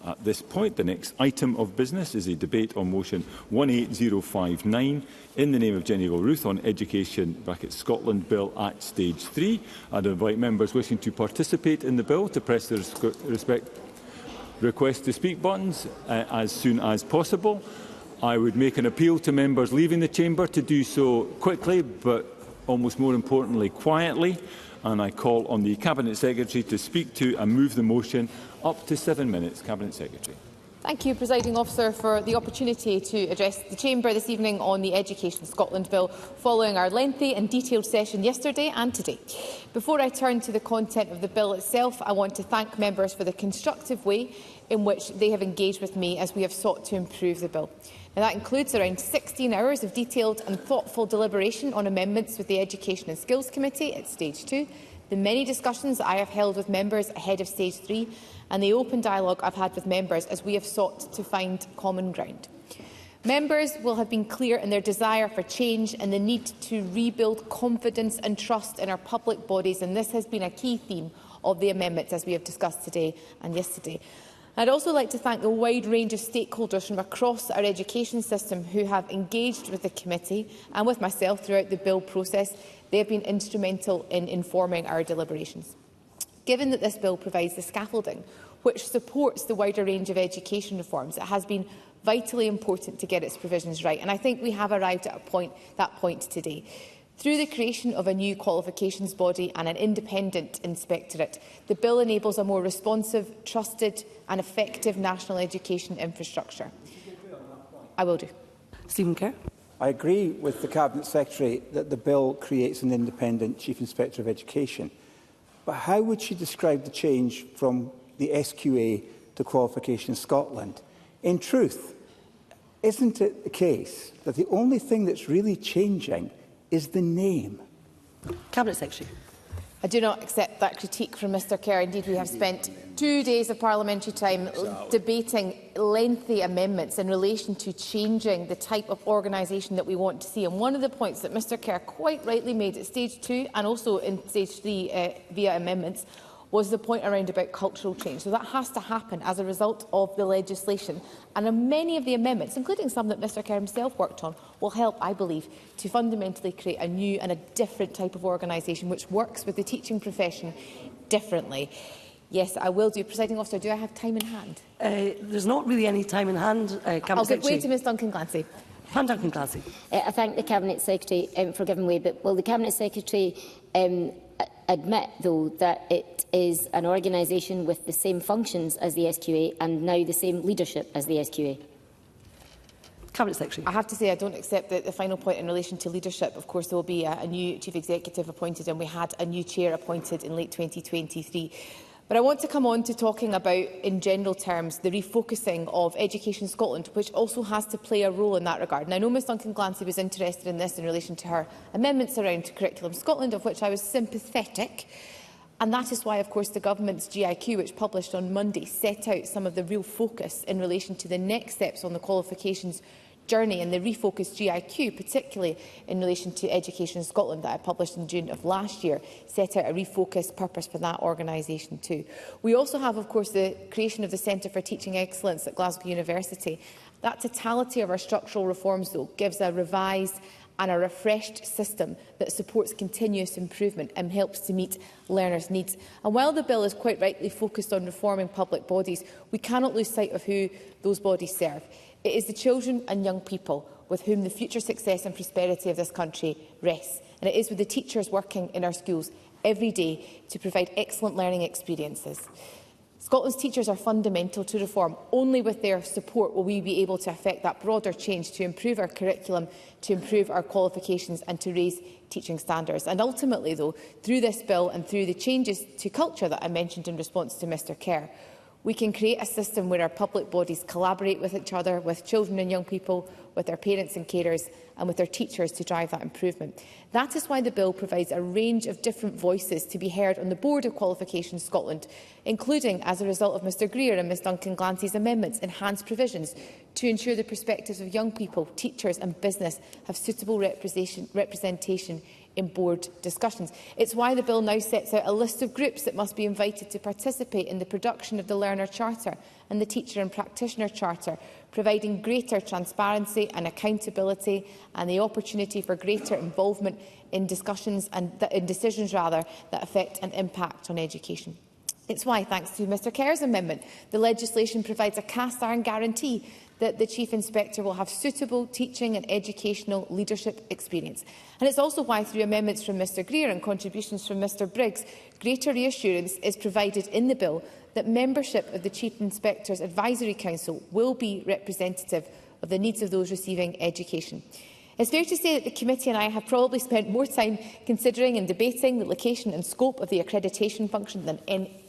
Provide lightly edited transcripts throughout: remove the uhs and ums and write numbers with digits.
At this point, the next item of business is a debate on motion 18059 in the name of Jenny Gilruth on Education (Scotland) Bill at Stage 3. I'd invite members wishing to participate in the bill to press the request to speak buttons as soon as possible. I would make an appeal to members leaving the chamber to do so quickly, but almost more importantly quietly, and I call on the Cabinet Secretary to speak to and move the motion. Up to 7 minutes. Cabinet Secretary. Thank you, Presiding Officer, for the opportunity to address the Chamber this evening on the Education Scotland Bill, following our lengthy and detailed session yesterday and today. Before I turn to the content of the bill itself, I want to thank members for the constructive way in which they have engaged with me as we have sought to improve the bill. Now, that includes around 16 hours of detailed and thoughtful deliberation on amendments with the Education and Skills Committee at Stage 2, the many discussions I have held with members ahead of Stage 3, and the open dialogue I've had with members as we have sought to find common ground. Members will have been clear in their desire for change and the need to rebuild confidence and trust in our public bodies, and this has been a key theme of the amendments as we have discussed today and yesterday. I'd also like to thank the wide range of stakeholders from across our education system who have engaged with the committee and with myself throughout the bill process. They have been instrumental in informing our deliberations. Given that this bill provides the scaffolding which supports the wider range of education reforms, it has been vitally important to get its provisions right, and I think we have arrived at that point today. Through the creation of a new qualifications body and an independent inspectorate, the bill enables a more responsive, trusted and effective national education infrastructure. I will do. Stephen Kerr. I agree with the Cabinet Secretary that the bill creates an independent Chief Inspector of Education. But how would she describe the change from the SQA to Qualifications Scotland? In truth, isn't it the case that the only thing that's really changing is the name? Cabinet Secretary. I do not accept that critique from Mr Kerr. Indeed, we have spent 2 days of parliamentary time debating lengthy amendments in relation to changing the type of organisation that we want to see. And one of the points that Mr Kerr quite rightly made at Stage 2 and also in Stage 3 via amendments was the point around about cultural change. So that has to happen as a result of the legislation. And many of the amendments, including some that Mr Kerr himself worked on, will help, I believe, to fundamentally create a new and a different type of organisation which works with the teaching profession differently. Yes, I will do. Presiding Officer, do I have time in hand? There's not really any time in hand, Cabinet I'll give Secretary. way to Ms Duncan-Glancy. Duncan Glancy. I thank the Cabinet Secretary for giving way, but will the Cabinet Secretary admit, though, that it is an organisation with the same functions as the SQA and now the same leadership as the SQA? Cabinet Secretary. I have to say I don't accept the final point in relation to leadership. Of course, there will be a new Chief Executive appointed and we had a new Chair appointed in late 2023. But I want to come on to talking about, in general terms, the refocusing of Education Scotland, which also has to play a role in that regard. And I know Ms Duncan-Glancy was interested in this in relation to her amendments around Curriculum Scotland, of which I was sympathetic. And that is why, of course, the Government's GIQ, which published on Monday, set out some of the real focus in relation to the next steps on the qualifications journey and the refocused GIQ, particularly in relation to Education Scotland that I published in June of last year, set out a refocused purpose for that organisation too. We also have, of course, the creation of the Centre for Teaching Excellence at Glasgow University. That totality of our structural reforms, though, gives a revised and a refreshed system that supports continuous improvement and helps to meet learners' needs. And while the bill is quite rightly focused on reforming public bodies, we cannot lose sight of who those bodies serve. It is the children and young people with whom the future success and prosperity of this country rests. And it is with the teachers working in our schools every day to provide excellent learning experiences. Scotland's teachers are fundamental to reform. Only with their support will we be able to effect that broader change to improve our curriculum, to improve our qualifications and to raise teaching standards. And ultimately, though, through this bill and through the changes to culture that I mentioned in response to Mr Kerr, we can create a system where our public bodies collaborate with each other, with children and young people, with their parents and carers and with their teachers to drive that improvement. That is why the bill provides a range of different voices to be heard on the Board of Qualifications Scotland, including, as a result of Mr Greer and Ms Duncan-Glancy's amendments, enhanced provisions to ensure the perspectives of young people, teachers and business have suitable representation in board discussions. It's why the bill now sets out a list of groups that must be invited to participate in the production of the Learner Charter and the Teacher and Practitioner Charter, providing greater transparency and accountability and the opportunity for greater involvement in discussions and in decisions that affect and impact on education. It's why, thanks to Mr Kerr's amendment, the legislation provides a cast-iron guarantee that the Chief Inspector will have suitable teaching and educational leadership experience. And it's also why, through amendments from Mr Greer and contributions from Mr Briggs, greater reassurance is provided in the bill that membership of the Chief Inspector's Advisory Council will be representative of the needs of those receiving education. It's fair to say that the committee and I have probably spent more time considering and debating the location and scope of the accreditation function than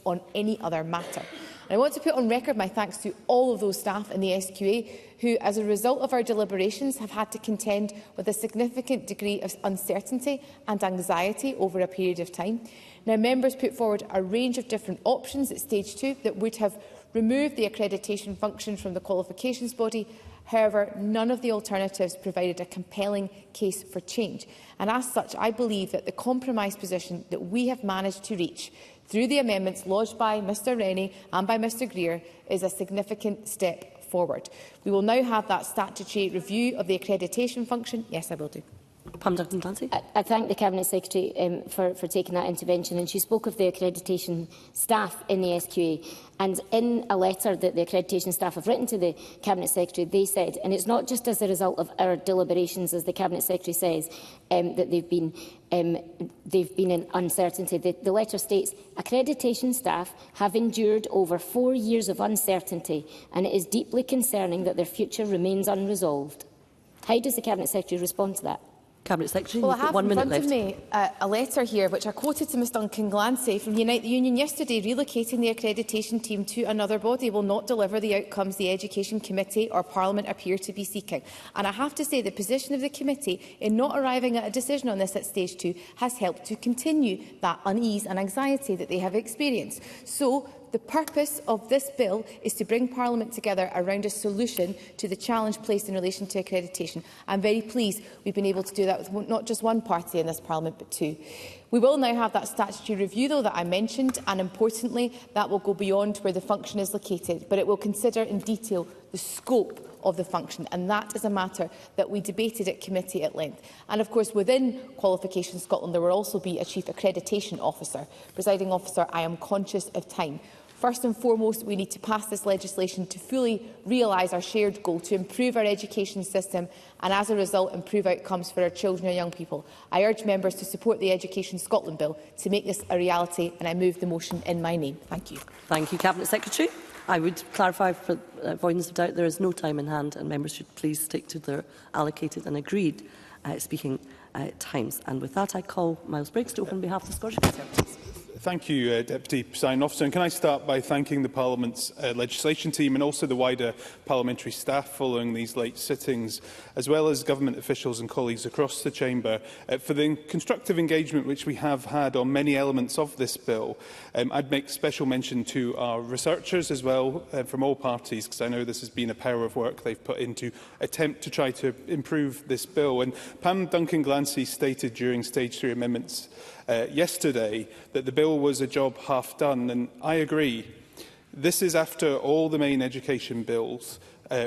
on any other matter. And I want to put on record my thanks to all of those staff in the SQA who, as a result of our deliberations, have had to contend with a significant degree of uncertainty and anxiety over a period of time. Now, members put forward a range of different options at stage 2 that would have removed the accreditation function from the qualifications body. However, none of the alternatives provided a compelling case for change. And as such, I believe that the compromise position that we have managed to reach through the amendments lodged by Mr Rennie and by Mr Greer is a significant step forward. We will now have that statutory review of the accreditation function. Yes, I will do. Pam Duncan-Clancy. I thank the Cabinet Secretary for taking that intervention, and she spoke of the accreditation staff in the SQA. And in a letter that the accreditation staff have written to the Cabinet Secretary, they said, and it's not just as a result of our deliberations, as the Cabinet Secretary says, that they've been in uncertainty. The letter states, accreditation staff have endured over 4 years of uncertainty, and it is deeply concerning that their future remains unresolved. How does the Cabinet Secretary respond to that? Cabinet Secretary, Well, I you've got have 1 minute in front of me a letter here which I quoted to Ms Duncan-Glancy from Unite the Union yesterday. Relocating the accreditation team to another body will not deliver the outcomes the Education Committee or Parliament appear to be seeking. And I have to say the position of the committee in not arriving at a decision on this at stage 2 has helped to continue that unease and anxiety that they have experienced. So the purpose of this bill is to bring Parliament together around a solution to the challenge placed in relation to accreditation. I'm very pleased we've been able to do that with not just one party in this Parliament, but 2. We will now have that statutory review, though, that I mentioned, and importantly, that will go beyond where the function is located, but it will consider in detail the scope of the function, and that is a matter that we debated at committee at length. And of course, within Qualifications Scotland, there will also be a Chief Accreditation Officer. Presiding Officer, I am conscious of time. First and foremost, we need to pass this legislation to fully realise our shared goal to improve our education system and, as a result, improve outcomes for our children and young people. I urge members to support the Education Scotland Bill to make this a reality, and I move the motion in my name. Thank you. Thank you, Cabinet Secretary. I would clarify for avoidance of doubt there is no time in hand, and members should please stick to their allocated and agreed speaking times. And with that, I call Miles Briggs to open on behalf of the Scottish Conservatives. Thank you, Deputy Presiding Officer. And can I start by thanking the Parliament's legislation team and also the wider parliamentary staff following these late sittings, as well as government officials and colleagues across the Chamber for the constructive engagement which we have had on many elements of this bill. I'd make special mention to our researchers as well from all parties, because I know this has been a power of work they've put into attempt to try to improve this bill. And Pam Duncan-Glancy stated during Stage 3 amendments yesterday that the bill was a job half done, and I agree. This is after all the main education bills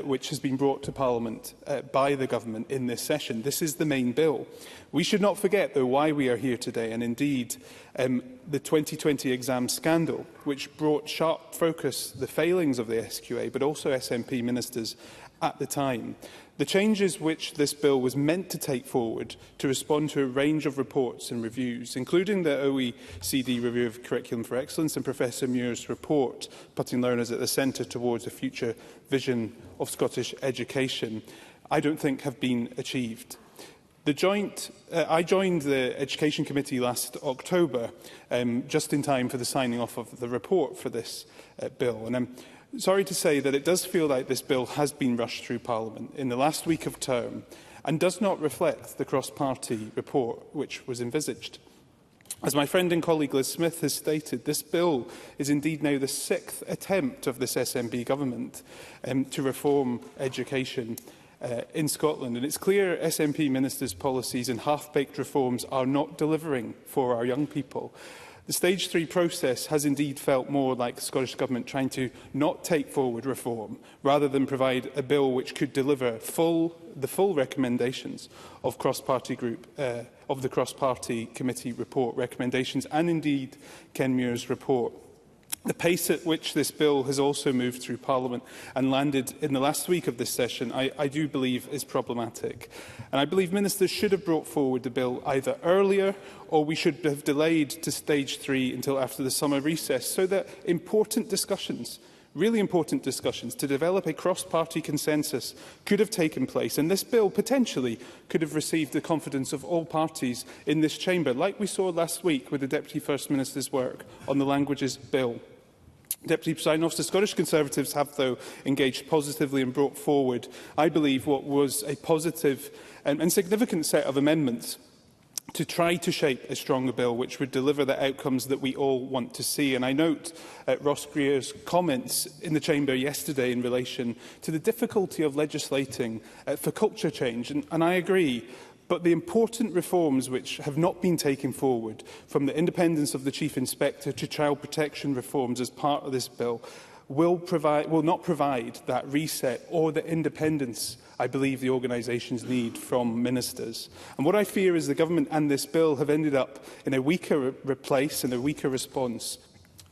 which has been brought to Parliament by the Government in this session. This is the main bill. We should not forget, though, why we are here today, and indeed the 2020 exam scandal, which brought sharp focus the failings of the SQA, but also SNP ministers at the time. The changes which this bill was meant to take forward to respond to a range of reports and reviews, including the OECD Review of Curriculum for Excellence and Professor Muir's report, putting learners at the centre towards a future vision of Scottish education, I don't think have been achieved. I joined the Education Committee last October, just in time for the signing off of the report for this bill. And I'm sorry to say that it does feel like this bill has been rushed through Parliament in the last week of term and does not reflect the cross-party report which was envisaged. As my friend and colleague Liz Smith has stated, this bill is indeed now the 6th attempt of this SNP government to reform education. in Scotland. And it's clear SNP ministers' policies and half-baked reforms are not delivering for our young people. The Stage 3 process has indeed felt more like the Scottish Government trying to not take forward reform, rather than provide a bill which could deliver the full recommendations of the cross-party committee report recommendations, and indeed Ken Muir's report. The pace at which this bill has also moved through Parliament and landed in the last week of this session, I do believe is problematic. And I believe ministers should have brought forward the bill either earlier, or we should have delayed to Stage 3 until after the summer recess, so that important discussions, really important discussions, to develop a cross-party consensus could have taken place. And this bill potentially could have received the confidence of all parties in this chamber, like we saw last week with the Deputy First Minister's work on the Languages Bill. Deputy Presiding Officer, Scottish Conservatives have, though, engaged positively and brought forward, I believe, what was a positive and significant set of amendments to try to shape a stronger bill which would deliver the outcomes that we all want to see. And I note Ross Greer's comments in the chamber yesterday in relation to the difficulty of legislating for culture change, and I agree. But the important reforms which have not been taken forward, from the independence of the Chief Inspector to child protection reforms as part of this bill, will not provide that reset or the independence I believe the organisations need from ministers. And what I fear is the Government and this bill have ended up in a weaker place and a weaker response,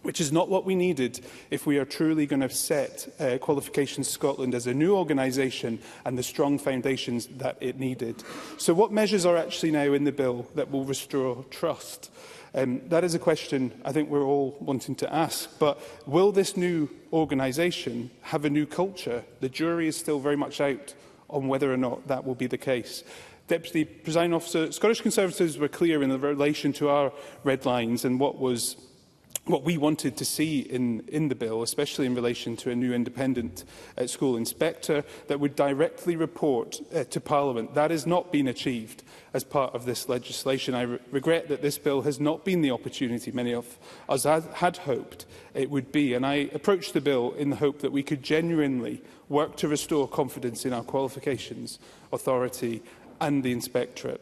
which is not what we needed if we are truly going to set Qualifications Scotland as a new organisation and the strong foundations that it needed. So what measures are actually now in the bill that will restore trust? That is a question I think we're all wanting to ask. But will this new organisation have a new culture? The jury is still very much out on whether or not that will be the case. Deputy Presiding Officer, Scottish Conservatives were clear in relation to our red lines and what we wanted to see in the bill, especially in relation to a new independent school inspector that would directly report to Parliament. That has not been achieved as part of this legislation. I regret that this bill has not been the opportunity many of us had hoped it would be. And I approached the bill in the hope that we could genuinely work to restore confidence in our qualifications authority and the inspectorate.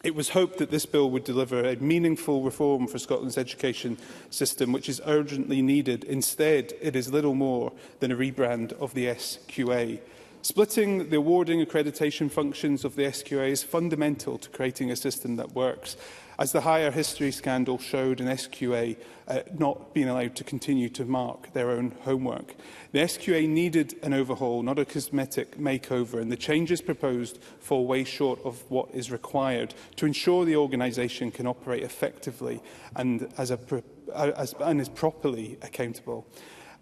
It was hoped that this bill would deliver a meaningful reform for Scotland's education system, which is urgently needed. Instead, it is little more than a rebrand of the SQA. Splitting the awarding accreditation functions of the SQA is fundamental to creating a system that works, as the Higher History scandal showed an SQA not being allowed to continue to mark their own homework. The SQA needed an overhaul, not a cosmetic makeover, and the changes proposed fall way short of what is required to ensure the organisation can operate effectively and is properly accountable.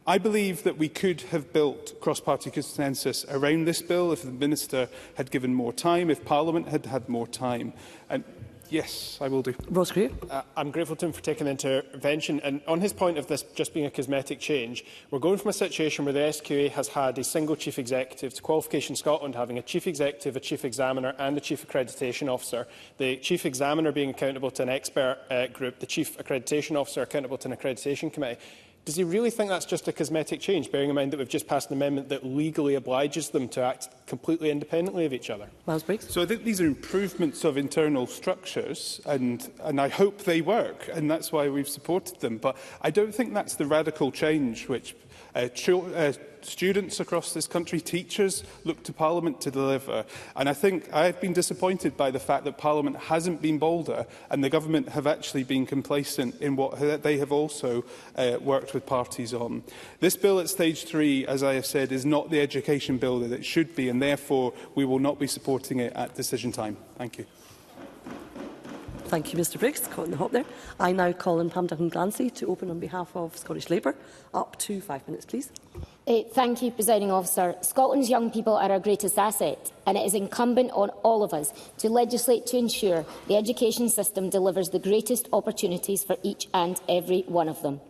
I believe that we could have built cross-party consensus around this bill if the Minister had given more time, if Parliament had had more time. And yes, I will do. Ross Greer. I'm grateful to him for taking the intervention. And on his point of this just being a cosmetic change, we're going from a situation where the SQA has had a single chief executive to Qualifications Scotland having a chief executive, a chief examiner and a chief accreditation officer. The chief examiner being accountable to an expert group, the chief accreditation officer accountable to an accreditation committee. Does he really think that's just a cosmetic change, bearing in mind that we've just passed an amendment that legally obliges them to act completely independently of each other? Miles Briggs. So I think these are improvements of internal structures, and I hope they work, and that's why we've supported them. But I don't think that's the radical change which students across this country, teachers, look to Parliament to deliver. And I think I've been disappointed by the fact that Parliament hasn't been bolder and the Government have actually been complacent in what they have also worked with parties on. This bill at Stage 3, as I have said, is not the education bill that it should be, and therefore we will not be supporting it at decision time. Thank you. Thank you, Mr Briggs. Caught in the hop there. I now call on Pam Duncan-Glancy to open on behalf of Scottish Labour. Up to 5 minutes, please. Thank you, Presiding Officer. Scotland's young people are our greatest asset, and it is incumbent on all of us to legislate to ensure the education system delivers the greatest opportunities for each and every one of them.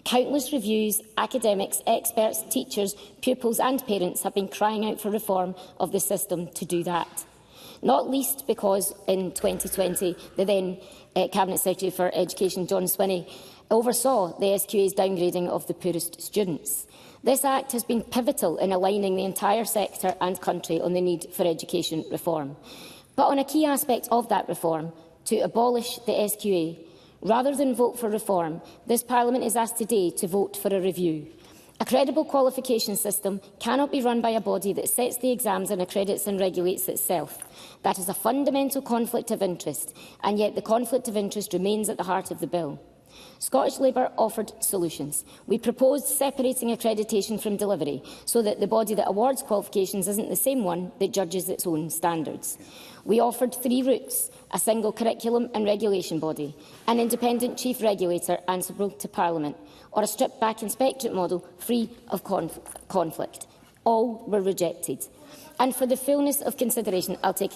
Countless reviews, academics, experts, teachers, pupils and parents have been crying out for reform of the system to do that. Not least because in 2020, the then Cabinet Secretary for Education, John Swinney, oversaw the SQA's downgrading of the poorest students. This Act has been pivotal in aligning the entire sector and country on the need for education reform. But on a key aspect of that reform, to abolish the SQA, rather than vote for reform, this Parliament is asked today to vote for a review. A credible qualification system cannot be run by a body that sets the exams and accredits and regulates itself. That is a fundamental conflict of interest, and yet the conflict of interest remains at the heart of the bill. Scottish Labour offered solutions. We proposed separating accreditation from delivery so that the body that awards qualifications isn't the same one that judges its own standards. We offered 3 routes: a single curriculum and regulation body, an independent chief regulator answerable to Parliament, or a stripped-back inspectorate model free of conflict. All were rejected. And for the fullness of consideration, I'll take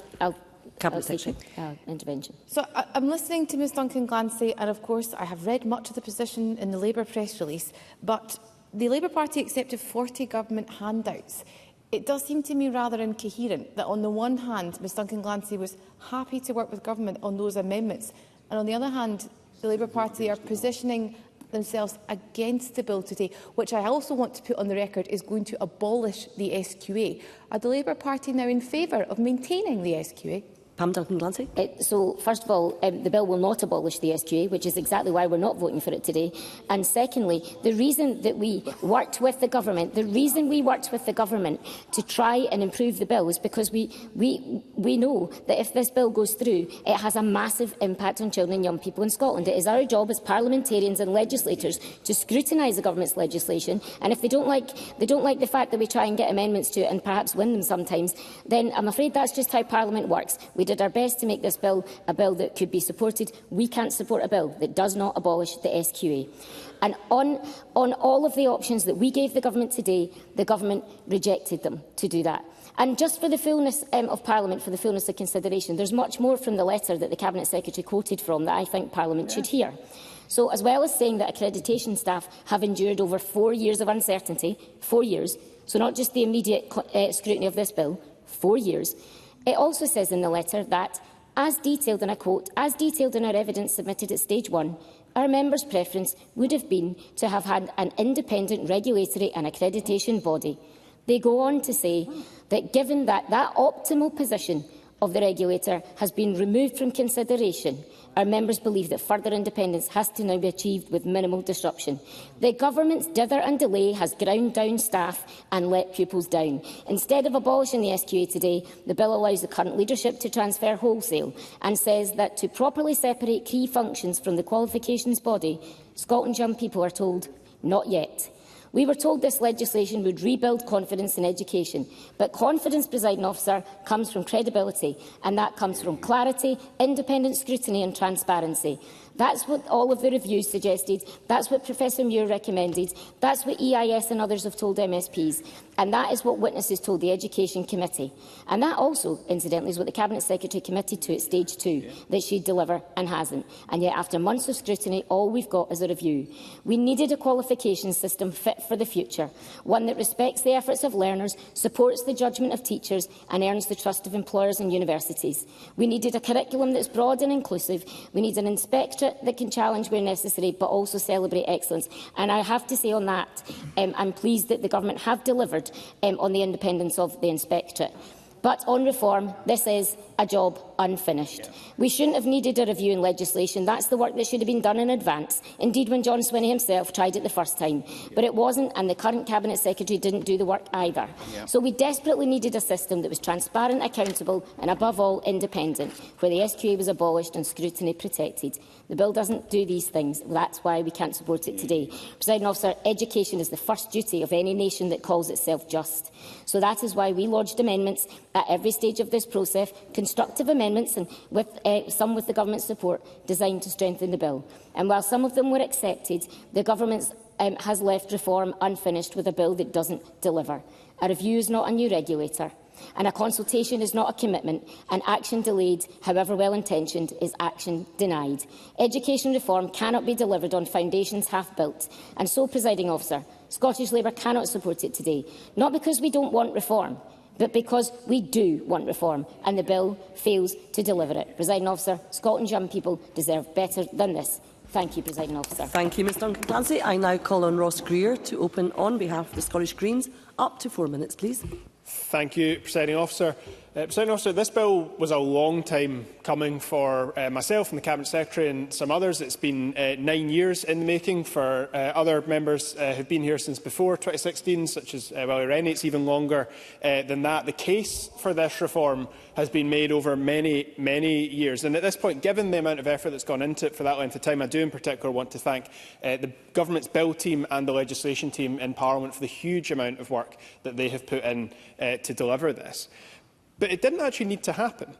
intervention. So I'm listening to Ms Duncan Glancy, and of course I have read much of the position in the Labour press release, but the Labour Party accepted 40 government handouts. It does seem to me rather incoherent that on the one hand Ms Duncan Glancy was happy to work with government on those amendments, and on the other hand the Labour Party are positioning themselves against the bill today, which I also want to put on the record is going to abolish the SQA. Are the Labour Party now in favour of maintaining the SQA? Pam Duncan-Glancy. So, first of all, the bill will not abolish the SQA, which is exactly why we're not voting for it today. And secondly, the reason that we worked with the government, to try and improve the bill is because we know that if this bill goes through, it has a massive impact on children and young people in Scotland. It is our job as parliamentarians and legislators to scrutinise the government's legislation, and if they don't like the fact that we try and get amendments to it and perhaps win them sometimes, then I'm afraid that's just how Parliament works. We did our best to make this bill a bill that could be supported. We can't support a bill that does not abolish the SQA. And on all of the options that we gave the government today, the government rejected them to do that. And just for the fullness of Parliament, for the fullness of consideration, there's much more from the letter that the Cabinet Secretary quoted from that I think Parliament should hear. So, as well as saying that accreditation staff have endured over 4 years of uncertainty, 4 years, so not just the immediate scrutiny of this bill, 4 years, it also says in the letter that, as detailed, and I quote, "As detailed in our evidence submitted at stage 1, our members' preference would have been to have had an independent regulatory and accreditation body." They go on to say that given that optimal position of the regulator has been removed from consideration, our members believe that further independence has to now be achieved with minimal disruption. The government's dither and delay has ground down staff and let pupils down. Instead of abolishing the SQA today, the bill allows the current leadership to transfer wholesale and says that to properly separate key functions from the qualifications body, Scotland's young people are told, not yet. We were told this legislation would rebuild confidence in education, but confidence, presiding officer, comes from credibility, and that comes from clarity, independent scrutiny and transparency. That's what all of the reviews suggested, that's what Professor Muir recommended, that's what EIS and others have told MSPs, and that is what witnesses told the Education Committee. And that also, incidentally, is what the Cabinet Secretary committed to at stage 2, that she'd deliver and hasn't. And yet, after months of scrutiny, all we've got is a review. We needed a qualification system fit for the future, one that respects the efforts of learners, supports the judgment of teachers and earns the trust of employers and universities. We needed a curriculum that's broad and inclusive. We need an inspectorate that can challenge where necessary but also celebrate excellence. And I have to say on that, I'm pleased that the government have delivered on the independence of the inspectorate. But on reform, this is a job unfinished. We shouldn't have needed a review in legislation. That's the work that should have been done in advance. Indeed, when John Swinney himself tried it the first time. But it wasn't, and the current Cabinet Secretary didn't do the work either. So we desperately needed a system that was transparent, accountable and, above all, independent, where the SQA was abolished and scrutiny protected. The bill doesn't do these things. That's why we can't support it today. Presiding officer, education is the first duty of any nation that calls itself just. So that is why we lodged amendments at every stage of this process, constructive amendments, and some with the government's support, designed to strengthen the bill. And while some of them were accepted, the government has left reform unfinished with a bill that doesn't deliver. A review is not a new regulator, and a consultation is not a commitment, and action delayed, however well-intentioned, is action denied. Education reform cannot be delivered on foundations half built, and so, presiding officer, Scottish Labour cannot support it today, not because we don't want reform, but because we do want reform, and the bill fails to deliver it. Presiding officer, Scotland's young people deserve better than this. Thank you, Presiding Officer. Thank you, Ms Duncan Clancy. I now call on Ross Greer to open on behalf of the Scottish Greens. Up to 4 minutes, please. Thank you, Presiding Officer. Presiding Officer, this bill was a long time coming for myself and the Cabinet Secretary and some others. It's been 9 years in the making for other members who have been here since before 2016, such as Willie Rennie. It's even longer than that. The case for this reform has been made over many, many years. And at this point, given the amount of effort that's gone into it for that length of time, I do in particular want to thank the Government's Bill team and the legislation team in Parliament for the huge amount of work that they have put in to deliver this. But it didn't actually need to happen.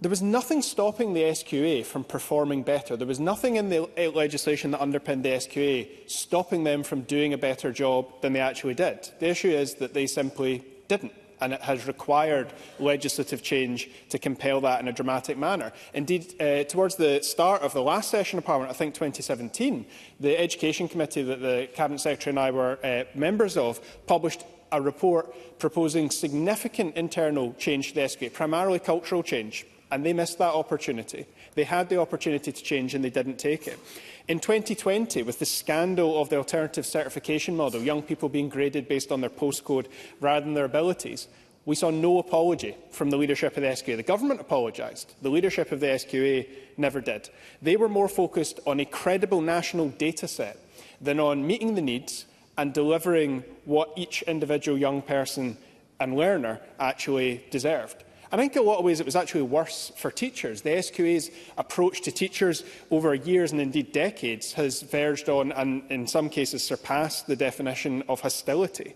There was nothing stopping the SQA from performing better. There was nothing in the legislation that underpinned the SQA stopping them from doing a better job than they actually did. The issue is that they simply didn't, and it has required legislative change to compel that in a dramatic manner. Indeed, towards the start of the last session of Parliament, I think 2017, the Education Committee that the Cabinet Secretary and I were members of published a report proposing significant internal change to the SQA, primarily cultural change, and they missed that opportunity. They had the opportunity to change and they didn't take it. In 2020, with the scandal of the alternative certification model, young people being graded based on their postcode rather than their abilities, we saw no apology from the leadership of the SQA. The government apologised. The leadership of the SQA never did. They were more focused on a credible national data set than on meeting the needs and delivering what each individual young person and learner actually deserved. I think in a lot of ways it was actually worse for teachers. The SQA's approach to teachers over years and indeed decades has verged on and in some cases surpassed the definition of hostility.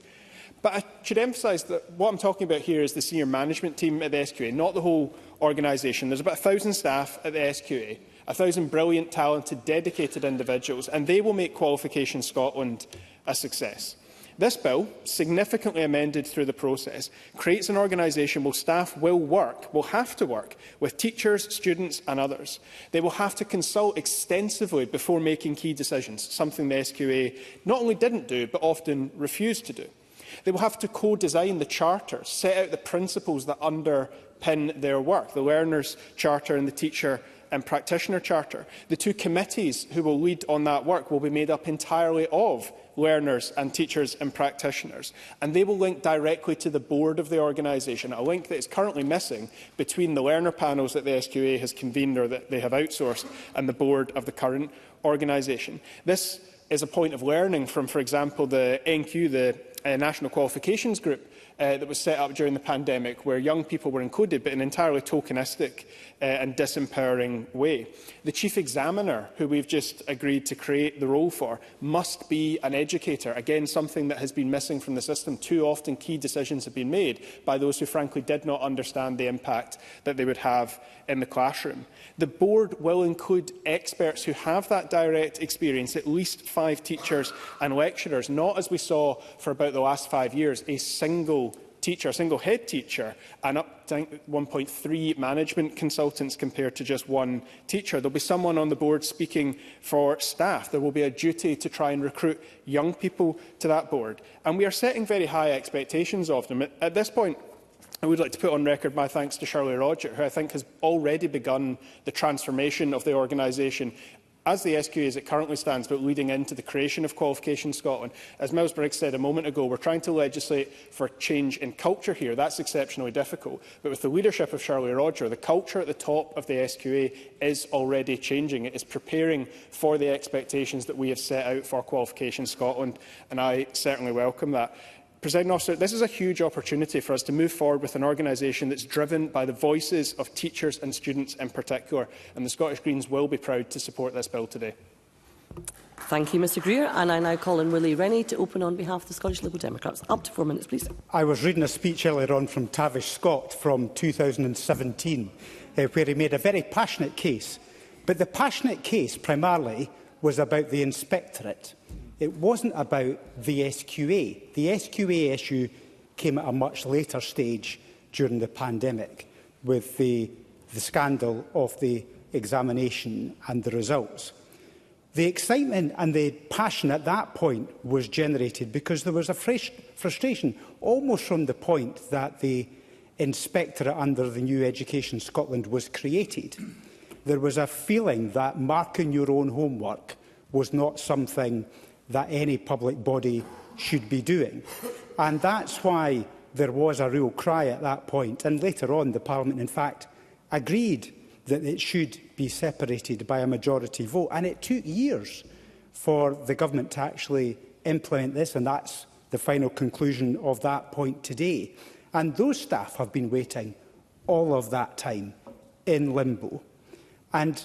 But I should emphasise that what I'm talking about here is the senior management team at the SQA, not the whole organisation. There's about 1,000 staff at the SQA, 1,000 brilliant, talented, dedicated individuals, and they will make Qualification Scotland a success. This bill, significantly amended through the process, creates an organisation where staff will have to work with teachers, students and others. They will have to consult extensively before making key decisions, something the SQA not only didn't do, but often refused to do. They will have to co-design the charter, set out the principles that underpin their work, the Learners' Charter and the Teacher and Practitioner Charter. The two committees who will lead on that work will be made up entirely of learners and teachers and practitioners, and they will link directly to the board of the organisation, a link that is currently missing between the learner panels that the SQA has convened or that they have outsourced and the board of the current organisation. This is a point of learning from, for example, the NQ, the National Qualifications Group, that was set up during the pandemic, where young people were included, but in an entirely tokenistic and disempowering way. The Chief Examiner, who we've just agreed to create the role for, must be an educator. Again, something that has been missing from the system. Too often key decisions have been made by those who frankly did not understand the impact that they would have in the classroom. The board will include experts who have that direct experience, at least 5 teachers and lecturers, not as we saw for about the last 5 years, a single teacher, a single head teacher, and up to 1.3 management consultants compared to just 1 teacher. There will be someone on the board speaking for staff. There will be a duty to try and recruit young people to that board. And we are setting very high expectations of them. At this point, I would like to put on record my thanks to Shirley Roger, who I think has already begun the transformation of the organisation as the SQA as it currently stands, but leading into the creation of Qualification Scotland. As Miles Briggs said a moment ago, we're trying to legislate for change in culture here. That's exceptionally difficult. But with the leadership of Shirley Roger, the culture at the top of the SQA is already changing. It is preparing for the expectations that we have set out for Qualification Scotland, and I certainly welcome that. Presiding Officer, this is a huge opportunity for us to move forward with an organisation that's driven by the voices of teachers and students in particular, and the Scottish Greens will be proud to support this bill today. Thank you, Mr Greer. And I now call on Willie Rennie to open on behalf of the Scottish Liberal Democrats. Up to 4 minutes, please. I was reading a speech earlier on from Tavish Scott from 2017, where he made a very passionate case. But the passionate case primarily was about the inspectorate. It wasn't about the SQA. The SQA issue came at a much later stage during the pandemic with the scandal of the examination and the results. The excitement and the passion at that point was generated because there was a frustration almost from the point that the inspectorate under the new Education Scotland was created. there was a feeling that marking your own homework was not something that any public body should be doing. And that's why there was a real cry at that point. And later on, the Parliament, in fact, agreed that it should be separated by a majority vote. And it took years for the government to actually implement this, and that's the final conclusion of that point today. And those staff have been waiting all of that time in limbo. And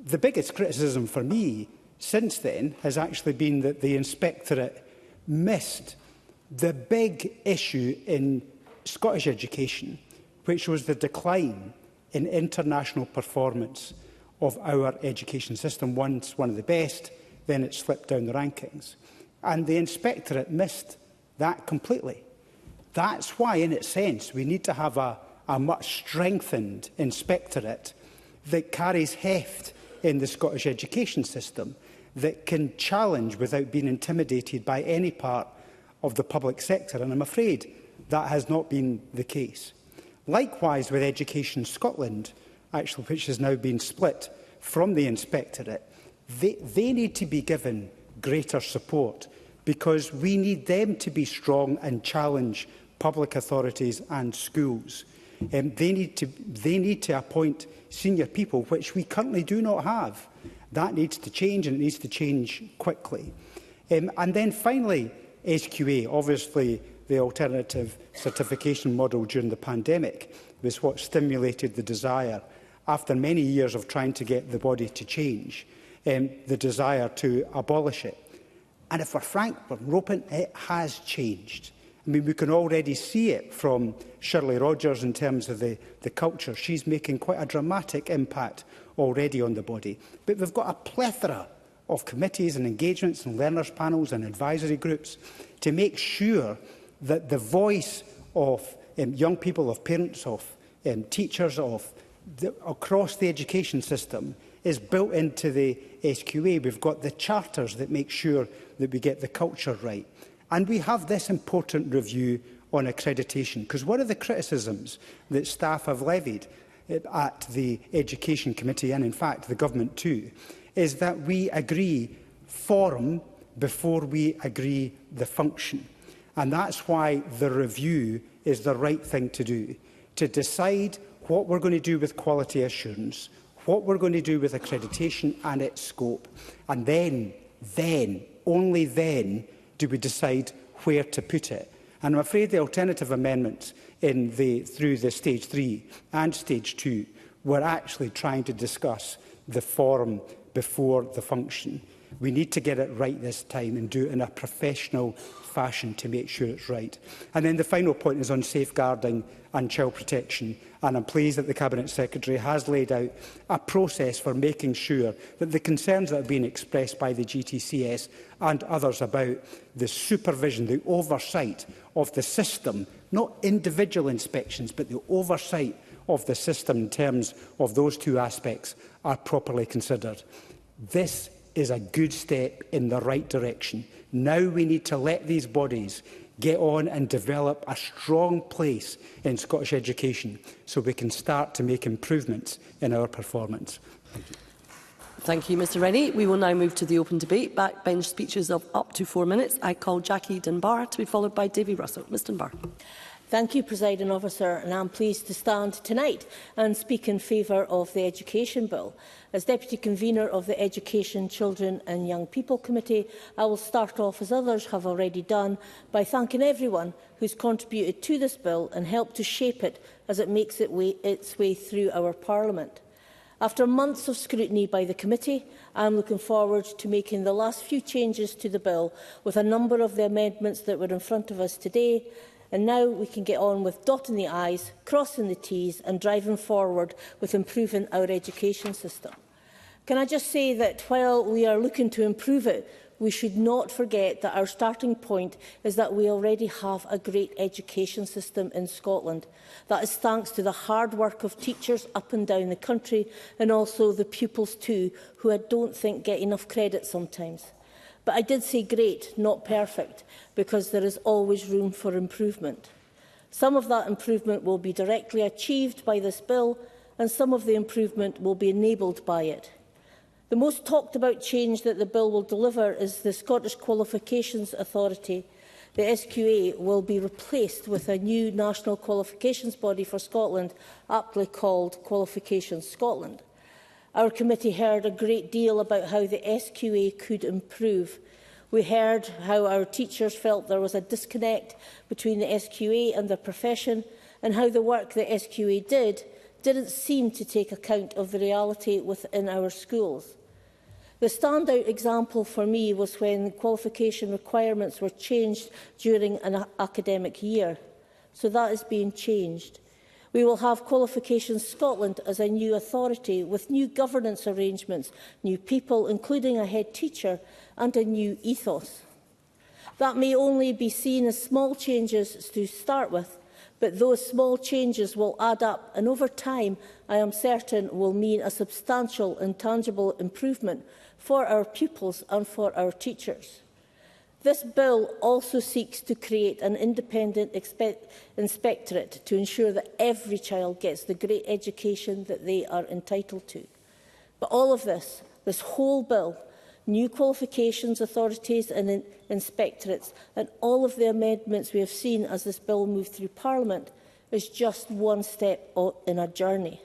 the biggest criticism for me since then has actually been that the Inspectorate missed the big issue in Scottish education, which was the decline in international performance of our education system. Once one of the best, then it slipped down the rankings. And the Inspectorate missed that completely. That's why, in its sense, we need to have a much strengthened Inspectorate that carries heft in the Scottish education system, that can challenge without being intimidated by any part of the public sector. And I'm afraid that has not been the case. Likewise with Education Scotland, actually, which has now been split from the Inspectorate, they need to be given greater support, because we need them to be strong and challenge public authorities and schools. They need to appoint senior people, which we currently do not have. That needs to change, and it needs to change quickly. And then finally, SQA. Obviously, the alternative certification model during the pandemic was what stimulated the desire, after many years of trying to get the body to change, the desire to abolish it. And if we're frank, we're open, it has changed. I mean, we can already see it from Shirley Rogers in terms of the culture. She's making quite a dramatic impact already on the body. But we've got a plethora of committees and engagements and learners' panels and advisory groups to make sure that the voice of young people, of parents, of teachers, across the education system is built into the SQA. We've got the charters that make sure that we get the culture right. And we have this important review on accreditation, because one of the criticisms that staff have levied at the Education Committee, and in fact the government too, is that we agree form before we agree the function. And that's why the review is the right thing to do, to decide what we're going to do with quality assurance, what we're going to do with accreditation and its scope. And then, only then, do we decide where to put it. And I'm afraid the alternative amendments through the Stage 3 and Stage 2 were actually trying to discuss the form before the function. We need to get it right this time and do it in a professional fashion to make sure it's right. And then the final point is on safeguarding and child protection. And I'm pleased that the Cabinet Secretary has laid out a process for making sure that the concerns that have been expressed by the GTCS and others about the supervision, the oversight of the system, not individual inspections, but the oversight of the system in terms of those two aspects, are properly considered. This is a good step in the right direction. Now we need to let these bodies get on and develop a strong place in Scottish education so we can start to make improvements in our performance. Thank you, Mr Rennie. We will now move to the open debate. Backbench speeches of up to 4 minutes. I call Jackie Dunbar to be followed by Davy Russell. Ms Dunbar. Thank you, Presiding Officer, and I am pleased to stand tonight and speak in favour of the Education Bill. As Deputy Convener of the Education, Children and Young People Committee, I will start off, as others have already done, by thanking everyone who has contributed to this bill and helped to shape it as it makes its way through our Parliament. After months of scrutiny by the committee, I am looking forward to making the last few changes to the bill with a number of the amendments that were in front of us today. And now we can get on with dotting the I's, crossing the T's and driving forward with improving our education system. Can I just say that while we are looking to improve it, we should not forget that our starting point is that we already have a great education system in Scotland. That is thanks to the hard work of teachers up and down the country, and also the pupils too, who I don't think get enough credit sometimes. But I did say great, not perfect, because there is always room for improvement. Some of that improvement will be directly achieved by this bill, and some of the improvement will be enabled by it. The most talked about change that the bill will deliver is the Scottish Qualifications Authority. The SQA will be replaced with a new national qualifications body for Scotland, aptly called Qualifications Scotland. Our committee heard a great deal about how the SQA could improve. We heard how our teachers felt there was a disconnect between the SQA and the profession, and how the work the SQA didn't seem to take account of the reality within our schools. The standout example for me was when qualification requirements were changed during an academic year. So that is being changed. We will have Qualifications Scotland as a new authority with new governance arrangements, new people, including a head teacher, and a new ethos. That may only be seen as small changes to start with, but those small changes will add up, and over time, I am certain, will mean a substantial and tangible improvement for our pupils and for our teachers. This bill also seeks to create an independent inspectorate to ensure that every child gets the great education that they are entitled to. But all of this whole bill, new qualifications authorities and inspectorates, and all of the amendments we have seen as this bill moved through Parliament, is just one step in a journey.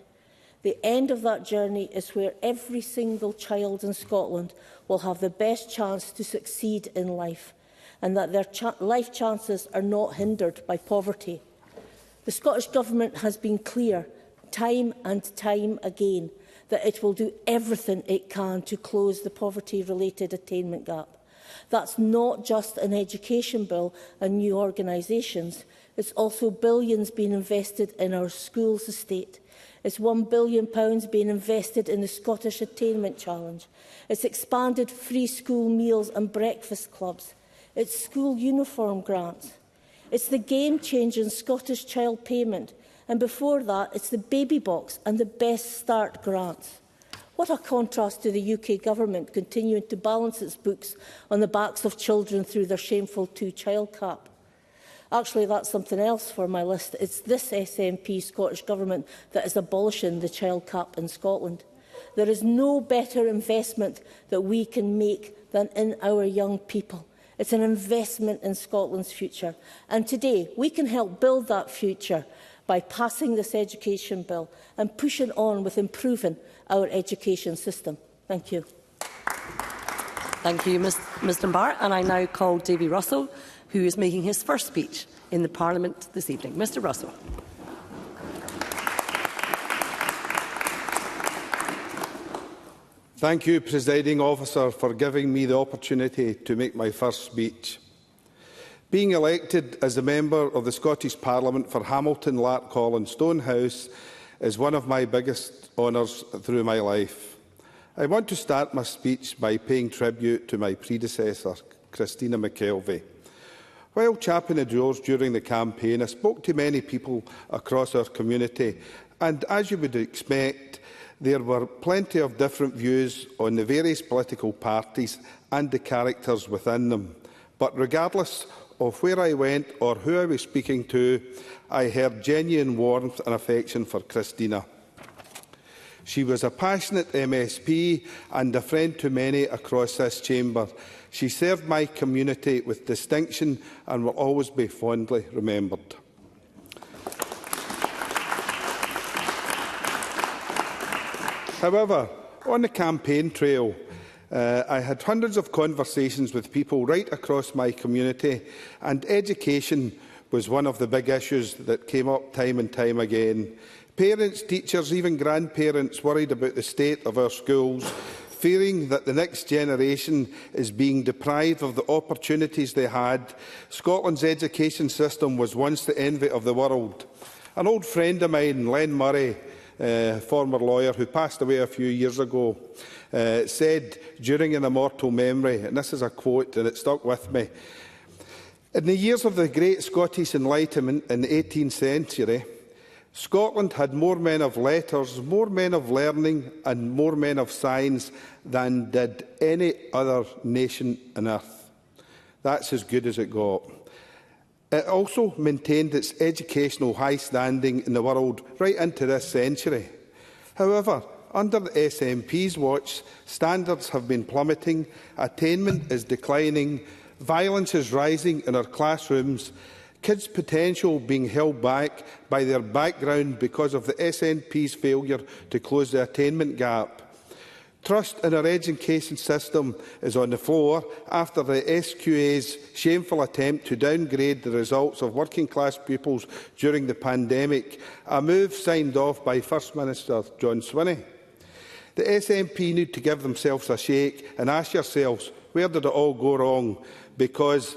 The end of that journey is where every single child in Scotland will have the best chance to succeed in life, and that their life chances are not hindered by poverty. The Scottish Government has been clear, time and time again, that it will do everything it can to close the poverty-related attainment gap. That's not just an education bill and new organisations. It's also billions being invested in our schools estate. It's £1 billion being invested in the Scottish Attainment Challenge. It's expanded free school meals and breakfast clubs. It's school uniform grants. It's the game-changing Scottish Child Payment. And before that, it's the Baby Box and the Best Start grants. What a contrast to the UK Government continuing to balance its books on the backs of children through their shameful two-child cap. Actually, that's something else for my list. It's this SNP Scottish Government that is abolishing the child cap in Scotland. There is no better investment that we can make than in our young people. It's an investment in Scotland's future. And today, we can help build that future by passing this education bill and pushing on with improving our education system. Thank you. Thank you, Ms Dunbar. And I now call Davy Russell, who is making his first speech in the Parliament this evening. Mr Russell. Thank you, Presiding Officer, for giving me the opportunity to make my first speech. Being elected as a member of the Scottish Parliament for Hamilton, Larkhall and Stonehouse is one of my biggest honours through my life. I want to start my speech by paying tribute to my predecessor, Christina McKelvey. While chapping the doors during the campaign, I spoke to many people across our community, and as you would expect, there were plenty of different views on the various political parties and the characters within them. But regardless of where I went or who I was speaking to, I heard genuine warmth and affection for Christina. She was a passionate MSP and a friend to many across this chamber. She served my community with distinction and will always be fondly remembered. However, on the campaign trail, I had hundreds of conversations with people right across my community, and education was one of the big issues that came up time and time again. Parents, teachers, even grandparents worried about the state of our schools, fearing that the next generation is being deprived of the opportunities they had. Scotland's education system was once the envy of the world. An old friend of mine, Len Murray, former lawyer who passed away a few years ago, said during an immortal memory, and this is a quote and it stuck with me, "In the years of the Great Scottish Enlightenment in the 18th century, Scotland had more men of letters, more men of learning and more men of science than did any other nation on earth." That's as good as it got. It also maintained its educational high standing in the world right into this century. However, under the SNP's watch, standards have been plummeting, attainment is declining, violence is rising in our classrooms, kids' potential being held back by their background because of the SNP's failure to close the attainment gap. Trust in our education system is on the floor after the SQA's shameful attempt to downgrade the results of working-class pupils during the pandemic, a move signed off by First Minister John Swinney. The SNP need to give themselves a shake and ask yourselves, where did it all go wrong? Because